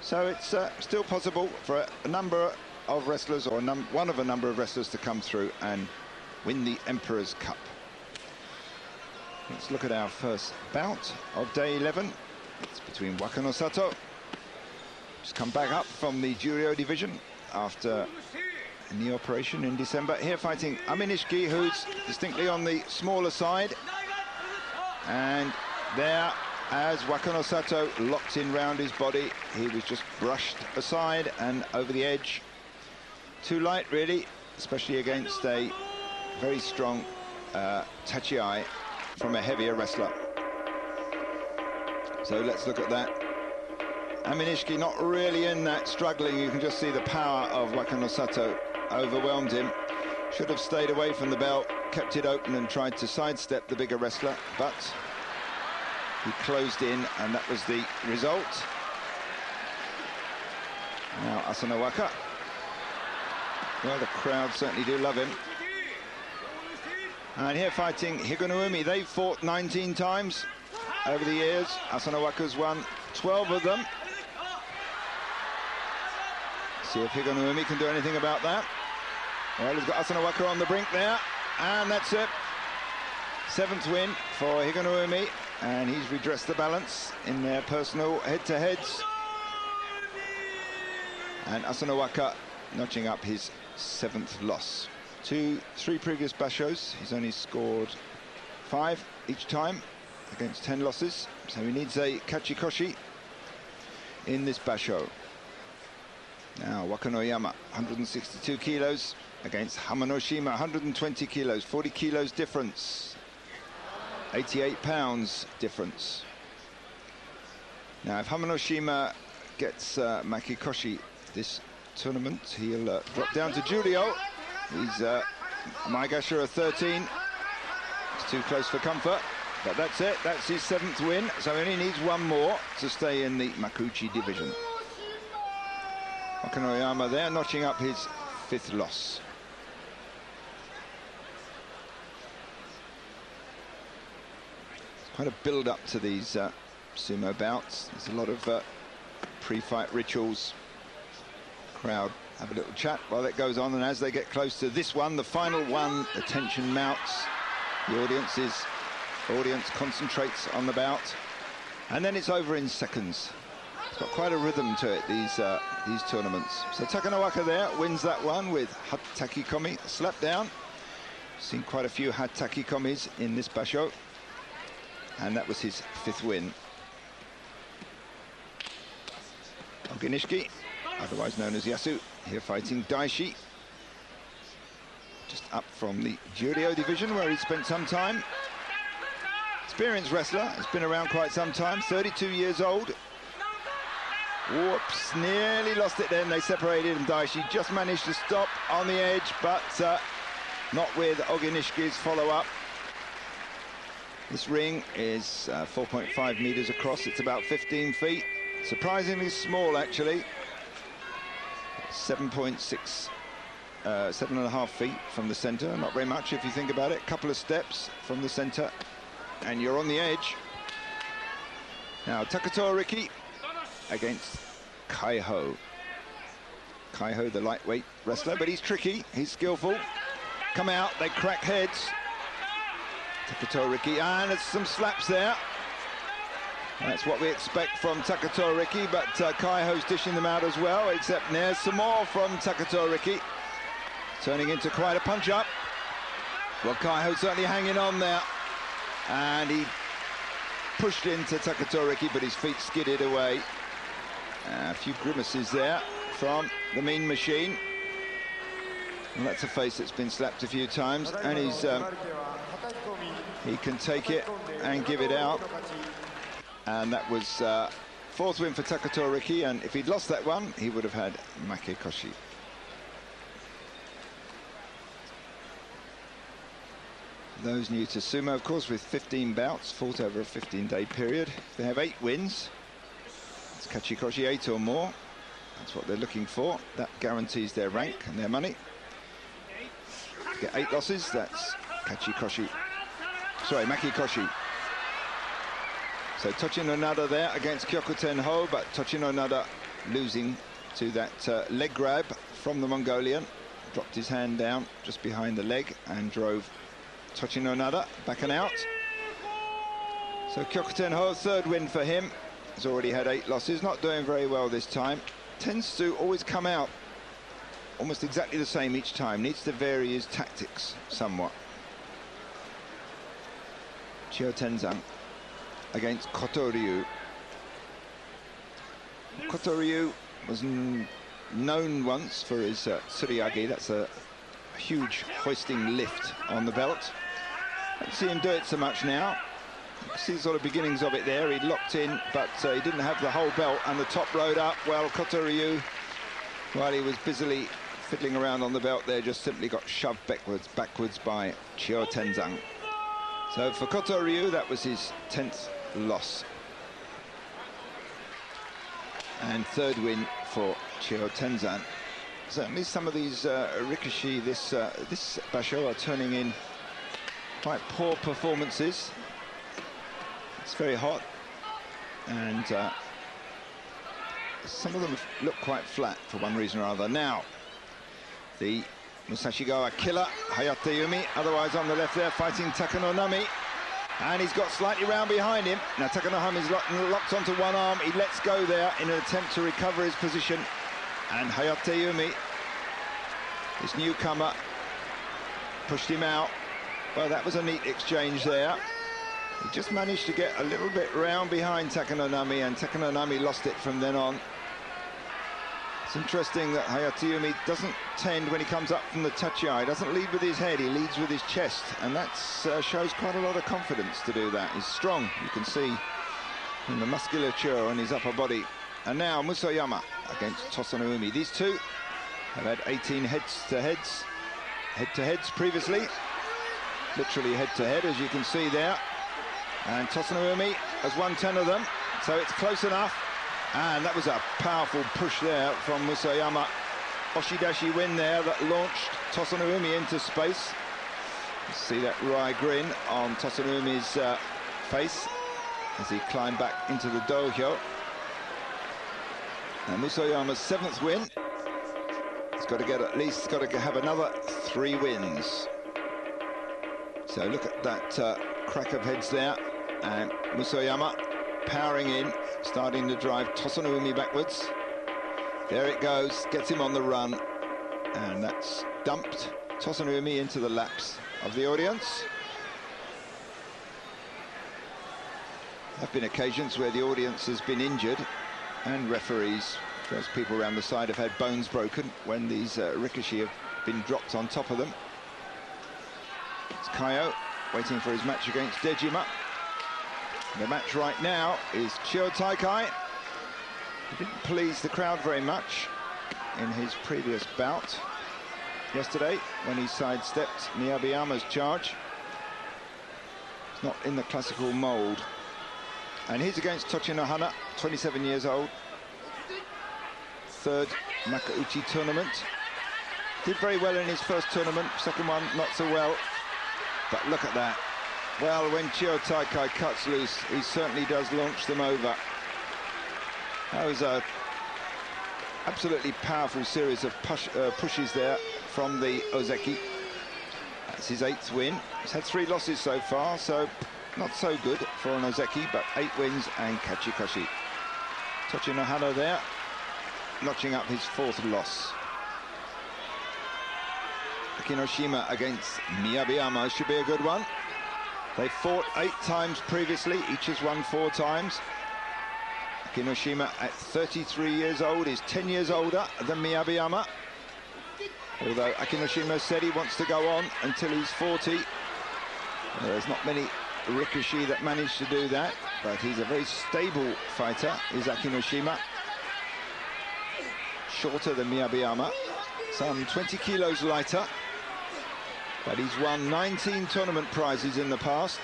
So it's still possible for a number of wrestlers, or one of a number of wrestlers, to come through and win the Emperor's Cup. Let's look at our first bout of day 11. It's between Wakanosato, just come back up from the Juryo division after a knee operation in December. Here fighting Aminishiki, who's distinctly on the smaller side. And there, as Wakanosato locked in round his body, he was just brushed aside and over the edge. Too light, really, especially against a very strong tachiai from a heavier wrestler. So let's look at that. Aminishiki not really in that, struggling. You can just see the power of Wakanosato overwhelmed him. Should have stayed away from the belt, kept it open and tried to sidestep the bigger wrestler, but he closed in, and that was the result. Now Asanowaka. Well, the crowd certainly do love him. And here fighting Higonoumi. They've fought 19 times over the years. Asanowaka's won 12 of them. See if Higonoumi can do anything about that. Well, he's got Asanowaka on the brink there, and that's it. 7th win for Higonoumi, and he's redressed the balance in their personal head-to-heads. And Asanowaka notching up his 7th loss. 3 previous bashos, he's only scored 5 each time against 10 losses, so he needs a kachikoshi in this basho. Now Wakanoyama, 162 kilos against Hamanoshima, 120 kilos, 40 kilos difference, 88 pounds difference. Now if Hamanoshima gets Makikoshi this tournament, he'll drop down to Juryo. He's Maigasha 13. It's too close for comfort, but that's it. That's his 7th win, so he only needs one more to stay in the Makuuchi division. Wakanoyama there, notching up his 5th loss. It's quite a build-up to these sumo bouts. There's a lot of pre-fight rituals. Crowd have a little chat while that goes on, and as they get close to this one, the final one, the tension mounts. The audience concentrates on the bout, and then it's over in seconds. It's got quite a rhythm to it, these tournaments. So Takanowaka there wins that one with hatakikomi, slap down. Seen quite a few hatakikomis in this basho, and that was his 5th win. Oginishiki, otherwise known as Yasu, here fighting Daishi. Just up from the Juryo division, where he spent some time. Experienced wrestler, has been around quite some time, 32 years old. Whoops, nearly lost it then. They separated, and Daishi just managed to stop on the edge, but not with Oginishiki's follow-up. This ring is 4.5 meters across. It's about 15 feet. Surprisingly small, actually. 7.6, 7.5 feet from the center. Not very much if you think about it. A couple of steps from the center, and you're on the edge. Now Takatoriki against Kaiho. Kaiho, the lightweight wrestler, but he's tricky, he's skillful. Come out, they crack heads. Takatoriki, and there's some slaps there. That's what we expect from Takatoriki, but Kaiho's dishing them out as well, except there's some more from Takatoriki. Turning into quite a punch-up. Well, Kaiho certainly hanging on there. And he pushed into Takatoriki, but his feet skidded away. A few grimaces there from the Mean Machine. And that's a face that's been slapped a few times, and he can take it and give it out. And that was 4th win for Takatoriki, and if he'd lost that one, he would have had Makikoshi. Those new to sumo, of course, with 15 bouts, fought over a 15-day period. They have 8 wins. It's Kachikoshi 8 or more. That's what they're looking for. That guarantees their rank and their money. Get 8 losses, that's Kachikoshi. Sorry, Makikoshi. So Tochinonada there against Kyokutenho, but Tochinonada losing to that leg grab from the Mongolian. Dropped his hand down just behind the leg and drove Tochinohana back and out. So Kyokutenho, third win for him. He's already had 8 losses, not doing very well this time. Tends to always come out almost exactly the same each time. Needs to vary his tactics somewhat. Chiyotenzan against Kotoryu. Kotoryu was known once for his tsuriyagi. That's a huge hoisting lift on the belt. Don't see him do it so much now. You can see the sort of beginnings of it there. He locked in, but he didn't have the whole belt and the top rode up. Well, Kotoryu, while he was busily fiddling around on the belt there, just simply got shoved backwards by Chiyotenzan. So for Kotoryu, that was his 10th loss. And third win for Chiyotenzan. Certainly some of these rikishi this basho are turning in quite poor performances. It's very hot, and some of them look quite flat for one reason or other. Now, the Musashigawa killer, Hayateumi, otherwise on the left there, fighting Takanonami. And he's got slightly round behind him. Now Takanonami's locked onto one arm. He lets go there in an attempt to recover his position. And Hayateumi, this newcomer, pushed him out. Well, that was a neat exchange there. He just managed to get a little bit round behind Takanonami, and Takanonami lost it from then on. It's interesting that Hayateumi doesn't tend, when he comes up from the tachi, doesn't lead with his head, he leads with his chest, and that shows quite a lot of confidence to do that. He's strong, you can see in the musculature on his upper body. And now Musoyama against Tosanoumi. These two have had 18 head-to-heads previously, literally head-to-head, as you can see there. And Tosanoumi has won 10 of them, so it's close enough. And that was a powerful push there from Musoyama. Oshidashi win there that launched Tosanoumi into space. You see that wry grin on Tosanoumi's face as he climbed back into the dohyo. And Musoyama's 7th win. He's got to get at least, got to have another 3 wins. So look at that crack of heads there, and Musoyama powering in, starting to drive Tosanoumi backwards. There it goes, gets him on the run, and that's dumped Tosanoumi into the laps of the audience. There have been occasions where the audience has been injured, and referees, those people around the side, have had bones broken when these rikishi have been dropped on top of them. It's Kaio waiting for his match against Dejima. The match right now is Chiyotaikai. He didn't please the crowd very much in his previous bout yesterday when he sidestepped Miyabiyama's charge. It's not in the classical mould. And he's against Tochinohana, 27 years old. 3rd Makauchi tournament. Did very well in his first tournament, second one not so well. But look at that. Well, when Chiyotaikai cuts loose, he certainly does launch them over. That was a absolutely powerful series of pushes there from the Ozeki. That's his 8th win. He's had 3 losses so far, so not so good for an Ozeki, but 8 wins and kachikoshi. Tochinohana there, notching up his 4th loss. Akinoshima against Miyabiyama should be a good one. They fought 8 times previously, each has won 4 times. Akinoshima at 33 years old is 10 years older than Miyabiyama. Although Akinoshima said he wants to go on until he's 40. There's not many rikishi that manage to do that, but he's a very stable fighter, is Akinoshima. Shorter than Miyabiyama, some 20 kilos lighter. But he's won 19 tournament prizes in the past,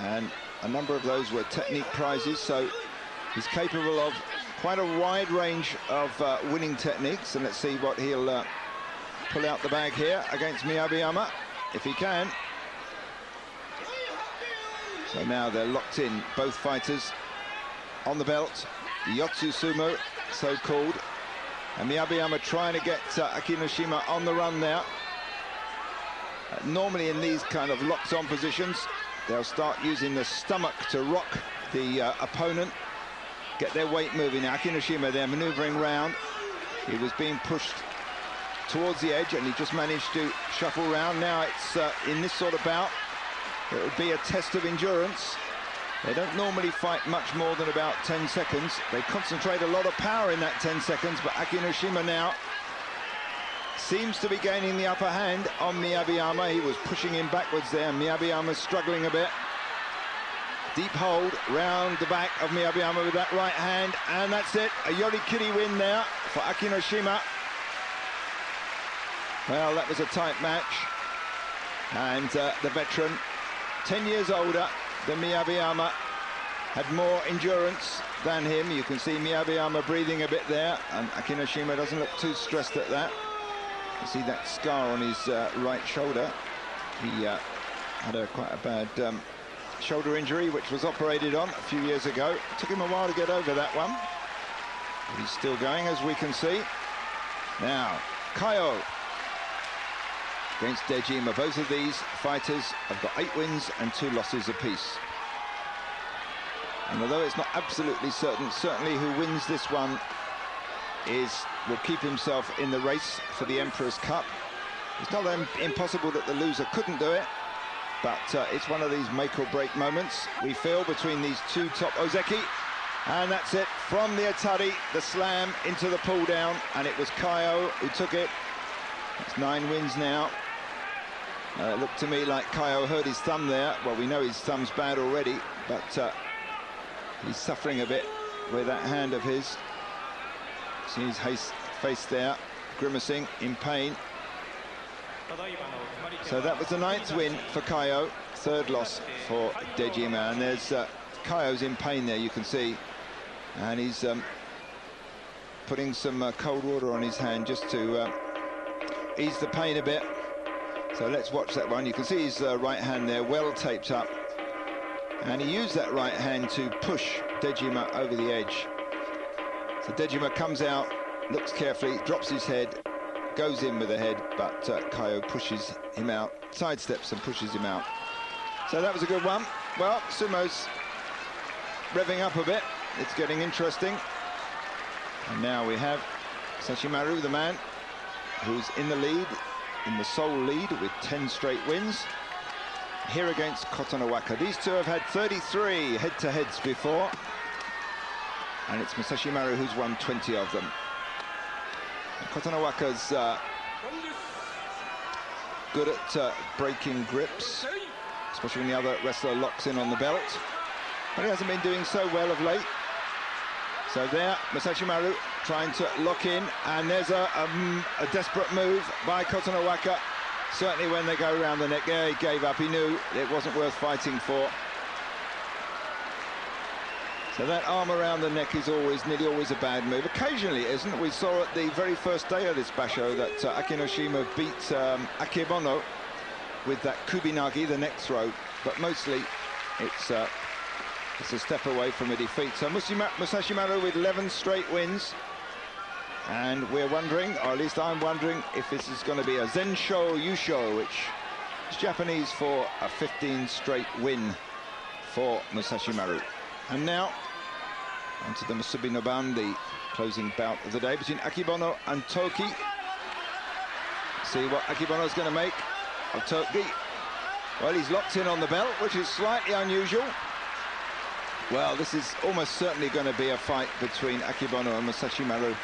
and a number of those were technique prizes, so he's capable of quite a wide range of winning techniques. And let's see what he'll pull out the bag here against Miyabiyama, if he can. So now they're locked in, both fighters on the belt. the Yotsu Sumo, so-called. And Miyabiyama trying to get Akinoshima on the run now. Normally in these kind of locks-on positions, they'll start using the stomach to rock the opponent, get their weight moving. Now Akinoshima, they're maneuvering round. He was being pushed towards the edge and he just managed to shuffle round. Now it's in this sort of bout, it would be a test of endurance. They don't normally fight much more than about 10 seconds. They concentrate a lot of power in that 10 seconds, but Akinoshima now seems to be gaining the upper hand on Miyabiyama. He was pushing him backwards there. Miyabiyama's struggling a bit. Deep hold round the back of Miyabiyama with that right hand, and that's it. A yorikiri win there for Akinoshima. Well, that was a tight match, and the veteran, 10 years older than Miyabiyama, had more endurance than him. You can see Miyabiyama breathing a bit there, and Akinoshima doesn't look too stressed at that. You see that scar on his right shoulder. He had quite a bad shoulder injury, which was operated on a few years ago. It took him a while to get over that one, but he's still going, as we can see. Now, Kaiho against Dejima. Both of these fighters have got 8 wins and 2 losses apiece. And although it's not absolutely certain, certainly who wins this one will keep himself in the race for the Emperor's Cup. It's not impossible that the loser couldn't do it, but it's one of these make or break moments, we feel, between these two top ozeki. And that's it, from the Atari, the slam into the pull down, and it was Kaiho who took it. It's 9 wins now. It looked to me like Kaiho hurt his thumb there. Well, we know his thumb's bad already, but he's suffering a bit with that hand of his. See his face there, grimacing in pain. So that was the 9th win for Kaiho, 3rd loss for Dejima. And there's Kaiho's in pain there, you can see. And he's putting some cold water on his hand just to ease the pain a bit. So let's watch that one. You can see his right hand there, well taped up. And he used that right hand to push Dejima over the edge. So Dejima comes out, looks carefully, drops his head, goes in with the head, but Kaiho pushes him out, sidesteps and pushes him out. So that was a good one. Well, sumo's revving up a bit. It's getting interesting. And now we have Sashimaru, the man who's in the lead, in the sole lead with 10 straight wins, here against Kotonowaka. These two have had 33 head-to-heads before, and it's Sashimaru who's won 20 of them. Kotonowaka's good at breaking grips, especially when the other wrestler locks in on the belt, but he hasn't been doing so well of late. So there, Sashimaru trying to lock in, and there's a desperate move by Kotonowaka. Certainly when they go around the neck, yeah, he gave up. He knew it wasn't worth fighting for. So that arm around the neck is nearly always a bad move. Occasionally it isn't. We saw at the very first day of this basho that Akinoshima beat Akebono with that kubinagi, the neck throw, but mostly it's a step away from a defeat. So Musashimaru with 11 straight wins, and we're wondering, or at least I'm wondering, if this is going to be a Zensho Yusho, which is Japanese for a 15 straight win for Musashimaru. And now onto the Musubi no Ban, the closing bout of the day between Akebono and Toki. See what Akebono's going to make of Toki. Well, he's locked in on the belt, which is slightly unusual. Well, this is almost certainly going to be a fight between Akebono and Musashimaru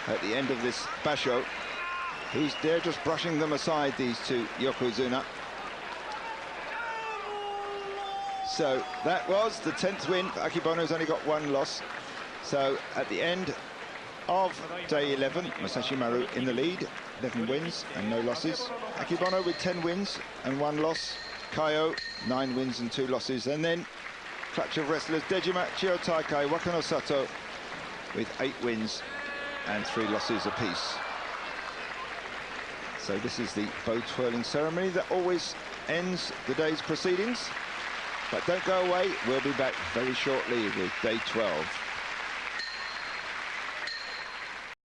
at the end of this basho. They're just brushing them aside, these two yokozuna. So that was the 10th win. Akebono's only got 1 loss. So at the end of day 11, Musashimaru in the lead, 11 wins and no losses. Akebono with 10 wins and 1 loss. Kaiho, 9 wins and 2 losses. And then clutch of wrestlers, Juichinichi-me, Wakanosato with 8 wins and 3 losses apiece. So this is the bow twirling ceremony that always ends the day's proceedings. But don't go away, we'll be back very shortly with day 12.